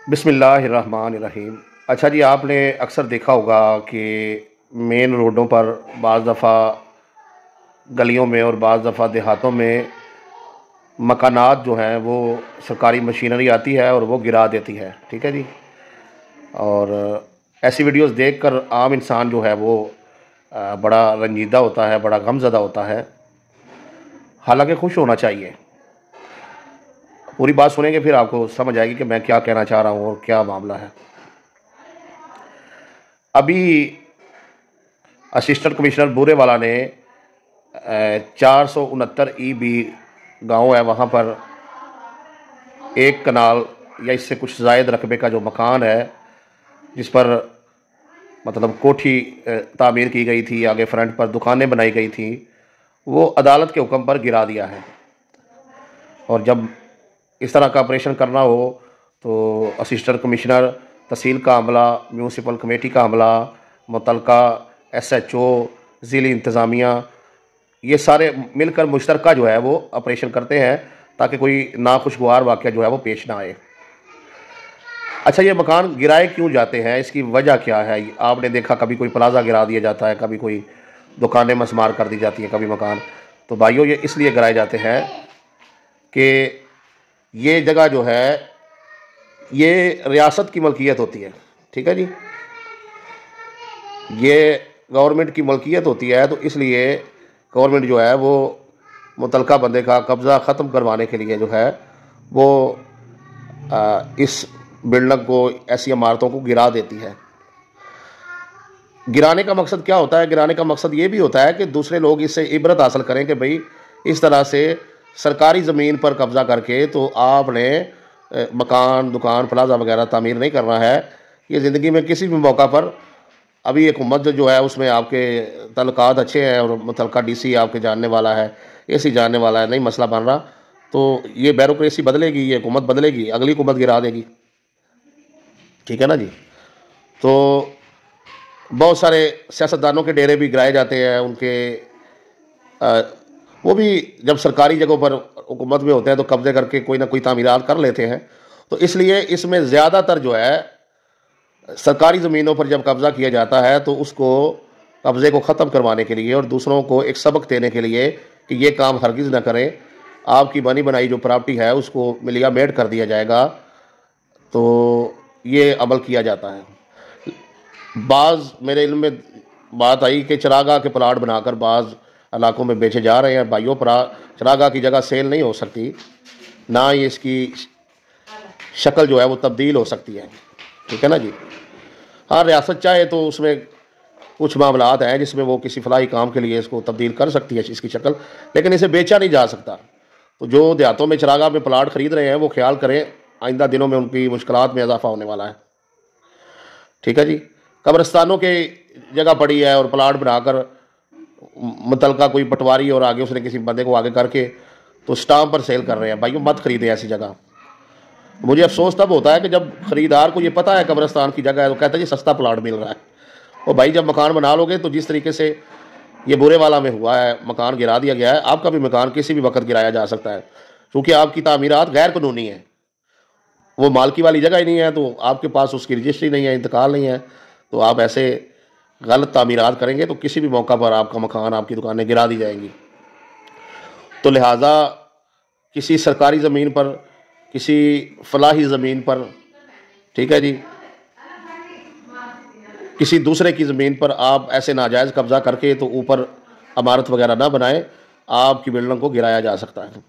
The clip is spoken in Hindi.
बिस्मिल्लाहिर्रहमानिर्रहीम। अच्छा जी, आपने अक्सर देखा होगा कि मेन रोडों पर बाज़ दफ़ा गलियों में और बाज़ दफ़ा देहातों में मकानात जो हैं वो सरकारी मशीनरी आती है और वो गिरा देती है। ठीक है जी। और ऐसी वीडियोस देखकर आम इंसान जो है वो बड़ा रंजीदा होता है, बड़ा गमज़दा होता है। हालांकि खुश होना चाहिए। पूरी बात सुनेंगे फिर आपको समझ आएगी कि मैं क्या कहना चाह रहा हूँ और क्या मामला है। अभी असिस्टेंट कमिश्नर बूरेवाला ने 469 EB गांव है, वहाँ पर एक कनाल या इससे कुछ ज़ायद रकबे का जो मकान है, जिस पर मतलब कोठी तामीर की गई थी, आगे फ्रंट पर दुकानें बनाई गई थी, वो अदालत के हुक्म पर गिरा दिया है। और जब इस तरह का ऑपरेशन करना हो तो असिस्टेंट कमिश्नर, तहसील का अमला, म्यूनसिपल कमेटी का अमला, मुतलका SHO, ज़िली इंतज़ामिया, ये सारे मिलकर मुश्तरका जो है वो ऑपरेशन करते हैं ताकि कोई नाखुशगवार वाक़या जो है वो पेश ना आए। अच्छा, ये मकान गिराए क्यों जाते हैं, इसकी वजह क्या है? आपने देखा कभी कोई प्लाजा गिरा दिया जाता है, कभी कोई दुकानें मसमार कर दी जाती हैं, कभी मकान। तो भाइयों, ये इसलिए गिराए जाते हैं कि ये जगह जो है ये रियासत की मलकियत होती है। ठीक है जी, ये गवर्नमेंट की मलकियत होती है, तो इसलिए गवर्नमेंट जो है वो मुतलका बंदे का कब्ज़ा ख़त्म करवाने के लिए जो है वो इस बिल्डिंग को, ऐसी इमारतों को गिरा देती है। गिराने का मकसद क्या होता है? गिराने का मकसद ये भी होता है कि दूसरे लोग इससे इबरत हासिल करें कि भाई इस तरह से सरकारी ज़मीन पर कब्ज़ा करके तो आपने मकान, दुकान, प्लाजा वगैरह तामीर नहीं करना है। ये ज़िंदगी में किसी भी मौका पर, अभी एक हुकूमत जो है उसमें आपके तल्लुकात अच्छे हैं और मुतलका DC आपके जानने वाला है, AC जानने वाला है, नहीं मसला बन रहा, तो ये ब्यूरोक्रेसी बदलेगी, ये हुकूमत बदलेगी, अगली हुकूमत गिरा देगी। ठीक है ना जी। तो बहुत सारे सियासतदानों के डेरे भी गिराए जाते हैं, वो भी जब सरकारी जगहों पर हुकूमत में होते हैं तो कब्जे करके कोई ना कोई तामीरात कर लेते हैं। तो इसलिए इसमें ज़्यादातर जो है सरकारी ज़मीनों पर जब कब्ज़ा किया जाता है तो उसको, कब्ज़े को ख़त्म करवाने के लिए और दूसरों को एक सबक देने के लिए कि ये काम हरगिज़ ना करें, आपकी बनी बनाई जो प्रॉपर्टी है उसको मिलिया मेट कर दिया जाएगा, तो ये अमल किया जाता है। बाज़ मेरे इल्म में बात आई कि चरागाह के प्लाट बनाकर बाज़ इलाकों में बेचे जा रहे हैं। भाइयों, चरागाह की जगह सेल नहीं हो सकती, ना ही इसकी शक्ल जो है वो तब्दील हो सकती है। ठीक है ना जी। हाँ, रियासत चाहे तो उसमें कुछ मामलात हैं जिसमें वो किसी फलाही काम के लिए इसको तब्दील कर सकती है इसकी शक्ल, लेकिन इसे बेचा नहीं जा सकता। तो जो देहातों में चरागाह में प्लाट ख़रीद रहे हैं वो ख्याल करें, आइंदा दिनों में उनकी मुश्किलात में इजाफा होने वाला है। ठीक है जी। कब्रिस्तानों के जगह पड़ी है और प्लाट बनाकर मुतलका कोई पटवारी और आगे उसने किसी बंदे को आगे करके तो स्टाम्प पर सेल कर रहे हैं। भाइयों, मत खरीदें ऐसी जगह। मुझे अफसोस तब होता है कि जब ख़रीदार को ये पता है कब्रिस्तान की जगह है तो कहता है जी सस्ता प्लाट मिल रहा है। और भाई, जब मकान बना लोगे तो जिस तरीके से ये बूरेवाला में हुआ है, मकान गिरा दिया गया है, आपका भी मकान किसी भी वक्त गिराया जा सकता है, क्योंकि आपकी तामीरात गैर कानूनी है, वो मालकी वाली जगह ही नहीं है, तो आपके पास उसकी रजिस्ट्री नहीं है, इंतकाल नहीं है, तो आप ऐसे गलत तामीरात करेंगे तो किसी भी मौका पर आपका मकान, आपकी दुकानें गिरा दी जाएंगी। तो लिहाजा किसी सरकारी ज़मीन पर, किसी फलाही ज़मीन पर, ठीक है जी, किसी दूसरे की ज़मीन पर आप ऐसे नाजायज़ कब्ज़ा करके तो ऊपर इमारत वगैरह ना बनाएं, आपकी बिल्डिंग को गिराया जा सकता है।